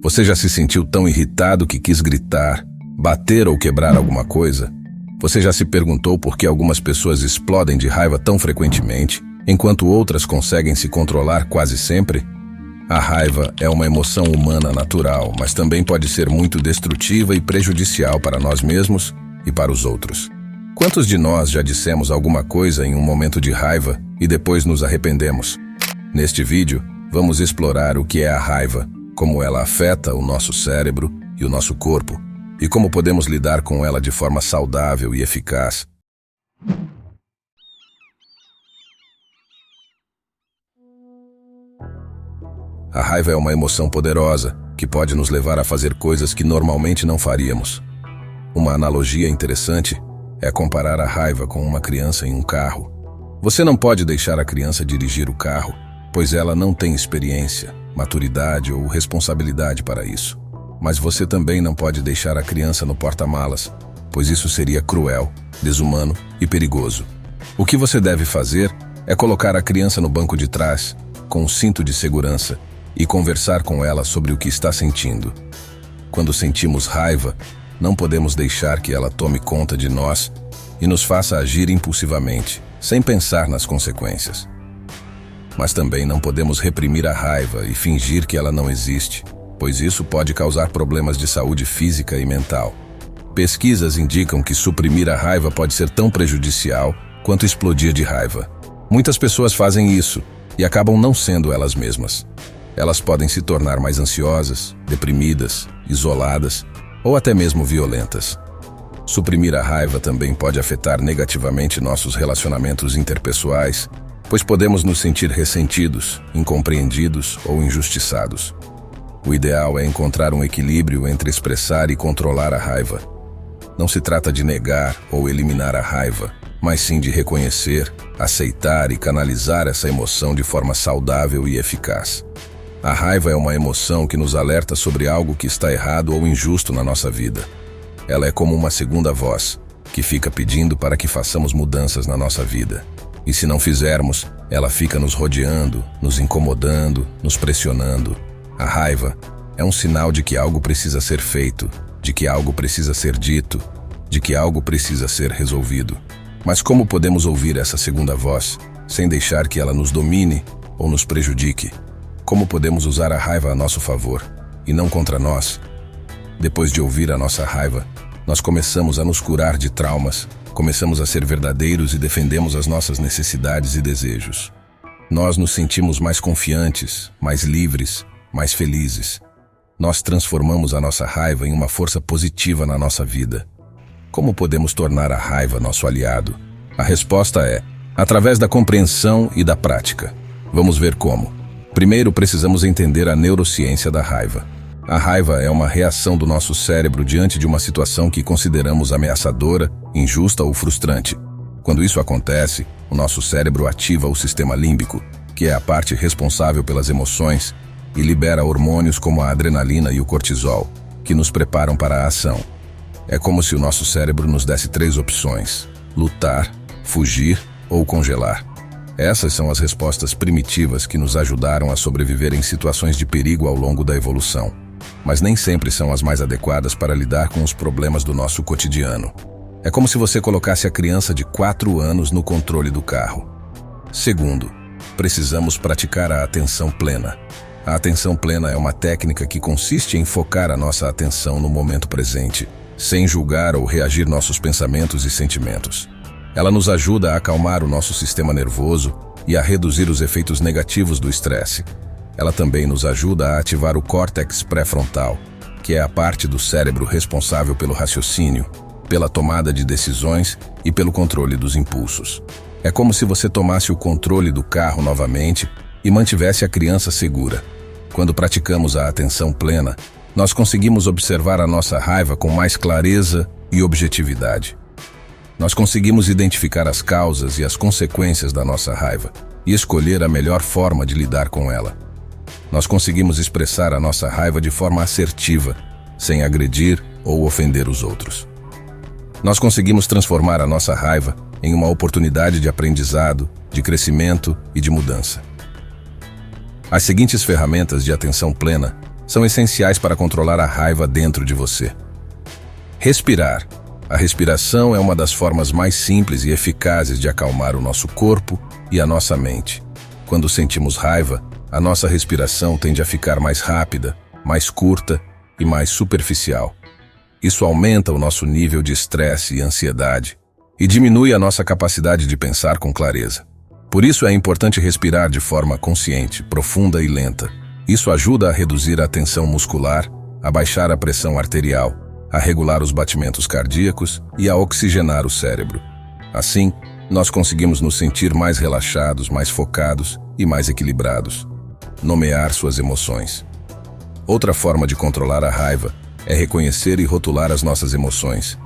Você já se sentiu tão irritado que quis gritar, bater ou quebrar alguma coisa? Você já se perguntou por que algumas pessoas explodem de raiva tão frequentemente, enquanto outras conseguem se controlar quase sempre? A raiva é uma emoção humana natural, mas também pode ser muito destrutiva e prejudicial para nós mesmos e para os outros. Quantos de nós já dissemos alguma coisa em um momento de raiva e depois nos arrependemos? Neste vídeo, vamos explorar o que é a raiva, como ela afeta o nosso cérebro e o nosso corpo, e como podemos lidar com ela de forma saudável e eficaz. A raiva é uma emoção poderosa, que pode nos levar a fazer coisas que normalmente não faríamos. Uma analogia interessante é comparar a raiva com uma criança em um carro. Você não pode deixar a criança dirigir o carro, pois ela não tem experiência, maturidade ou responsabilidade para isso. Mas você também não pode deixar a criança no porta-malas, pois isso seria cruel, desumano e perigoso. O que você deve fazer é colocar a criança no banco de trás, com um cinto de segurança, e conversar com ela sobre o que está sentindo. Quando sentimos raiva, não podemos deixar que ela tome conta de nós e nos faça agir impulsivamente, sem pensar nas consequências. Mas também não podemos reprimir a raiva e fingir que ela não existe, pois isso pode causar problemas de saúde física e mental. Pesquisas indicam que suprimir a raiva pode ser tão prejudicial quanto explodir de raiva. Muitas pessoas fazem isso e acabam não sendo elas mesmas. Elas podem se tornar mais ansiosas, deprimidas, isoladas ou até mesmo violentas. Suprimir a raiva também pode afetar negativamente nossos relacionamentos interpessoais, pois podemos nos sentir ressentidos, incompreendidos ou injustiçados. O ideal é encontrar um equilíbrio entre expressar e controlar a raiva. Não se trata de negar ou eliminar a raiva, mas sim de reconhecer, aceitar e canalizar essa emoção de forma saudável e eficaz. A raiva é uma emoção que nos alerta sobre algo que está errado ou injusto na nossa vida. Ela é como uma segunda voz, que fica pedindo para que façamos mudanças na nossa vida. E se não fizermos, ela fica nos rodeando, nos incomodando, nos pressionando. A raiva é um sinal de que algo precisa ser feito, de que algo precisa ser dito, de que algo precisa ser resolvido. Mas como podemos ouvir essa segunda voz, sem deixar que ela nos domine ou nos prejudique? Como podemos usar a raiva a nosso favor, e não contra nós? Depois de ouvir a nossa raiva, nós começamos a nos curar de traumas, começamos a ser verdadeiros e defendemos as nossas necessidades e desejos. Nós nos sentimos mais confiantes, mais livres, mais felizes. Nós transformamos a nossa raiva em uma força positiva na nossa vida. Como podemos tornar a raiva nosso aliado? A resposta é, através da compreensão e da prática. Vamos ver como. Primeiro, precisamos entender a neurociência da raiva. A raiva é uma reação do nosso cérebro diante de uma situação que consideramos ameaçadora, injusta ou frustrante. Quando isso acontece, o nosso cérebro ativa o sistema límbico, que é a parte responsável pelas emoções, e libera hormônios como a adrenalina e o cortisol, que nos preparam para a ação. É como se o nosso cérebro nos desse 3 opções: lutar, fugir ou congelar. Essas são as respostas primitivas que nos ajudaram a sobreviver em situações de perigo ao longo da evolução, mas nem sempre são as mais adequadas para lidar com os problemas do nosso cotidiano. É como se você colocasse a criança de 4 anos no controle do carro. Segundo, precisamos praticar a atenção plena. A atenção plena é uma técnica que consiste em focar a nossa atenção no momento presente, sem julgar ou reagir nossos pensamentos e sentimentos. Ela nos ajuda a acalmar o nosso sistema nervoso e a reduzir os efeitos negativos do estresse. Ela também nos ajuda a ativar o córtex pré-frontal, que é a parte do cérebro responsável pelo raciocínio, pela tomada de decisões e pelo controle dos impulsos. É como se você tomasse o controle do carro novamente e mantivesse a criança segura. Quando praticamos a atenção plena, nós conseguimos observar a nossa raiva com mais clareza e objetividade. Nós conseguimos identificar as causas e as consequências da nossa raiva e escolher a melhor forma de lidar com ela. Nós conseguimos expressar a nossa raiva de forma assertiva, sem agredir ou ofender os outros. Nós conseguimos transformar a nossa raiva em uma oportunidade de aprendizado, de crescimento e de mudança. As seguintes ferramentas de atenção plena são essenciais para controlar a raiva dentro de você. Respirar. A respiração é uma das formas mais simples e eficazes de acalmar o nosso corpo e a nossa mente. Quando sentimos raiva, a nossa respiração tende a ficar mais rápida, mais curta e mais superficial. Isso aumenta o nosso nível de estresse e ansiedade e diminui a nossa capacidade de pensar com clareza. Por isso é importante respirar de forma consciente, profunda e lenta. Isso ajuda a reduzir a tensão muscular, a baixar a pressão arterial, a regular os batimentos cardíacos e a oxigenar o cérebro. Assim, nós conseguimos nos sentir mais relaxados, mais focados e mais equilibrados. Nomear suas emoções. Outra forma de controlar a raiva é reconhecer e rotular as nossas emoções.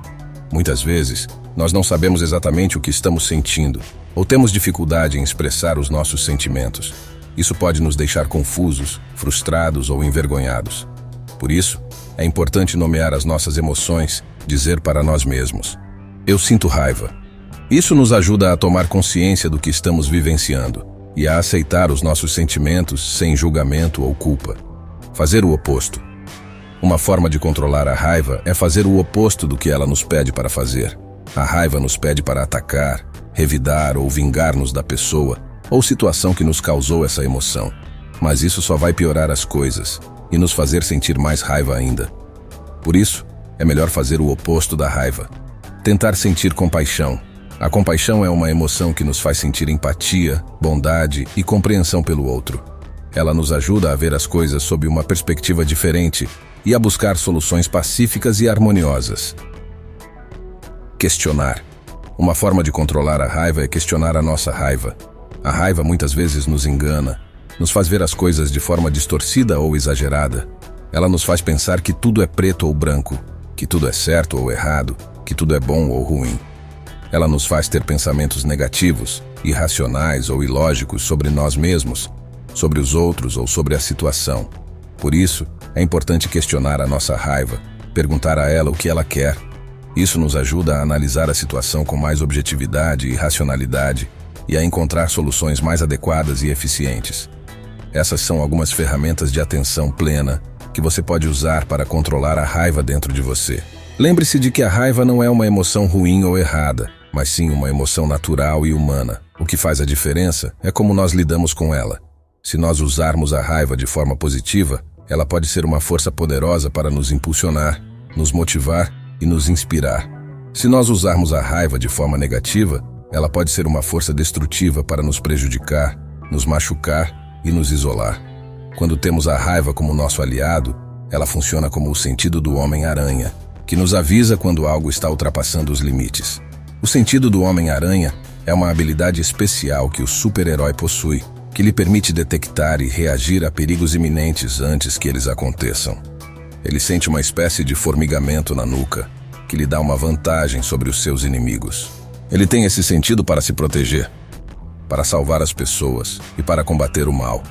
Muitas vezes, nós não sabemos exatamente o que estamos sentindo, ou temos dificuldade em expressar os nossos sentimentos. Isso pode nos deixar confusos, frustrados ou envergonhados. Por isso, é importante nomear as nossas emoções, dizer para nós mesmos: eu sinto raiva. Isso nos ajuda a tomar consciência do que estamos vivenciando e a aceitar os nossos sentimentos sem julgamento ou culpa. Fazer o oposto. Uma forma de controlar a raiva é fazer o oposto do que ela nos pede para fazer. A raiva nos pede para atacar, revidar ou vingar-nos da pessoa ou situação que nos causou essa emoção. Mas isso só vai piorar as coisas e nos fazer sentir mais raiva ainda. Por isso, é melhor fazer o oposto da raiva. Tentar sentir compaixão. A compaixão é uma emoção que nos faz sentir empatia, bondade e compreensão pelo outro. Ela nos ajuda a ver as coisas sob uma perspectiva diferente e a buscar soluções pacíficas e harmoniosas. Questionar. Uma forma de controlar a raiva é questionar a nossa raiva. A raiva muitas vezes nos engana, nos faz ver as coisas de forma distorcida ou exagerada. Ela nos faz pensar que tudo é preto ou branco, que tudo é certo ou errado, que tudo é bom ou ruim. Ela nos faz ter pensamentos negativos, irracionais ou ilógicos sobre nós mesmos, sobre os outros ou sobre a situação. Por isso, é importante questionar a nossa raiva, perguntar a ela o que ela quer. Isso nos ajuda a analisar a situação com mais objetividade e racionalidade e a encontrar soluções mais adequadas e eficientes. Essas são algumas ferramentas de atenção plena que você pode usar para controlar a raiva dentro de você. Lembre-se de que a raiva não é uma emoção ruim ou errada, mas sim uma emoção natural e humana. O que faz a diferença é como nós lidamos com ela. Se nós usarmos a raiva de forma positiva, ela pode ser uma força poderosa para nos impulsionar, nos motivar e nos inspirar. Se nós usarmos a raiva de forma negativa, ela pode ser uma força destrutiva para nos prejudicar, nos machucar e nos isolar. Quando temos a raiva como nosso aliado, ela funciona como o sentido do Homem-Aranha, que nos avisa quando algo está ultrapassando os limites. O sentido do Homem-Aranha é uma habilidade especial que o super-herói possui, que lhe permite detectar e reagir a perigos iminentes antes que eles aconteçam. Ele sente uma espécie de formigamento na nuca, que lhe dá uma vantagem sobre os seus inimigos. Ele tem esse sentido para se proteger, para salvar as pessoas e para combater o mal.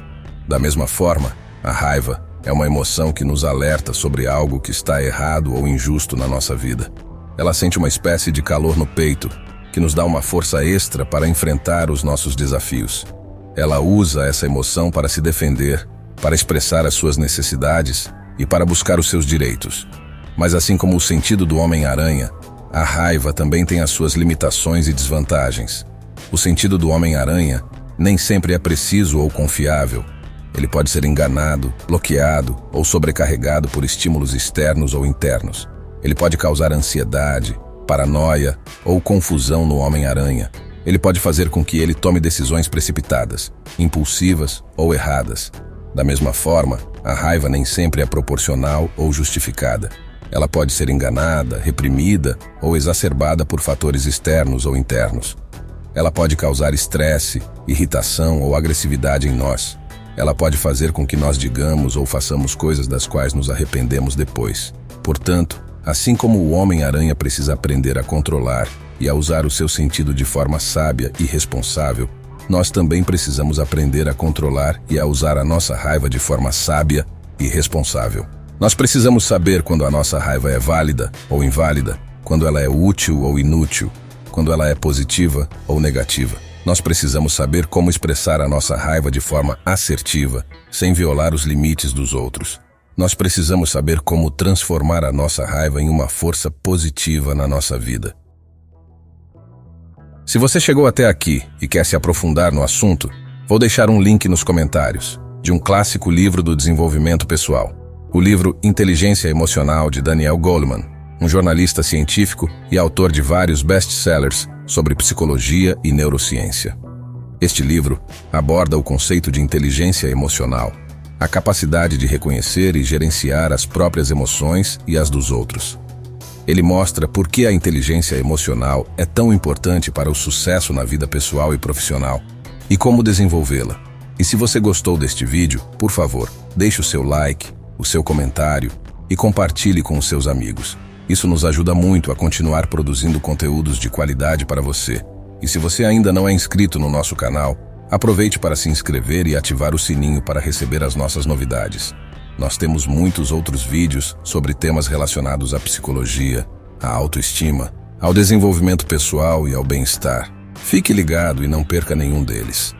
Da mesma forma, a raiva é uma emoção que nos alerta sobre algo que está errado ou injusto na nossa vida. Ela sente uma espécie de calor no peito, que nos dá uma força extra para enfrentar os nossos desafios. Ela usa essa emoção para se defender, para expressar as suas necessidades e para buscar os seus direitos. Mas assim como o sentido do Homem-Aranha, a raiva também tem as suas limitações e desvantagens. O sentido do Homem-Aranha nem sempre é preciso ou confiável. Ele pode ser enganado, bloqueado ou sobrecarregado por estímulos externos ou internos. Ele pode causar ansiedade, paranoia ou confusão no Homem-Aranha. Ele pode fazer com que ele tome decisões precipitadas, impulsivas ou erradas. Da mesma forma, a raiva nem sempre é proporcional ou justificada. Ela pode ser enganada, reprimida ou exacerbada por fatores externos ou internos. Ela pode causar estresse, irritação ou agressividade em nós. Ela pode fazer com que nós digamos ou façamos coisas das quais nos arrependemos depois. Portanto, assim como o Homem-Aranha precisa aprender a controlar e a usar o seu sentido de forma sábia e responsável, nós também precisamos aprender a controlar e a usar a nossa raiva de forma sábia e responsável. Nós precisamos saber quando a nossa raiva é válida ou inválida, quando ela é útil ou inútil, quando ela é positiva ou negativa. Nós precisamos saber como expressar a nossa raiva de forma assertiva, sem violar os limites dos outros. Nós precisamos saber como transformar a nossa raiva em uma força positiva na nossa vida. Se você chegou até aqui e quer se aprofundar no assunto, vou deixar um link nos comentários de um clássico livro do desenvolvimento pessoal, o livro Inteligência Emocional de Daniel Goleman, um jornalista científico e autor de vários best-sellers sobre psicologia e neurociência. Este livro aborda o conceito de inteligência emocional, a capacidade de reconhecer e gerenciar as próprias emoções e as dos outros. Ele mostra por que a inteligência emocional é tão importante para o sucesso na vida pessoal e profissional e como desenvolvê-la. E se você gostou deste vídeo, por favor, deixe o seu like, o seu comentário e compartilhe com os seus amigos. Isso nos ajuda muito a continuar produzindo conteúdos de qualidade para você. E se você ainda não é inscrito no nosso canal, aproveite para se inscrever e ativar o sininho para receber as nossas novidades. Nós temos muitos outros vídeos sobre temas relacionados à psicologia, à autoestima, ao desenvolvimento pessoal e ao bem-estar. Fique ligado e não perca nenhum deles.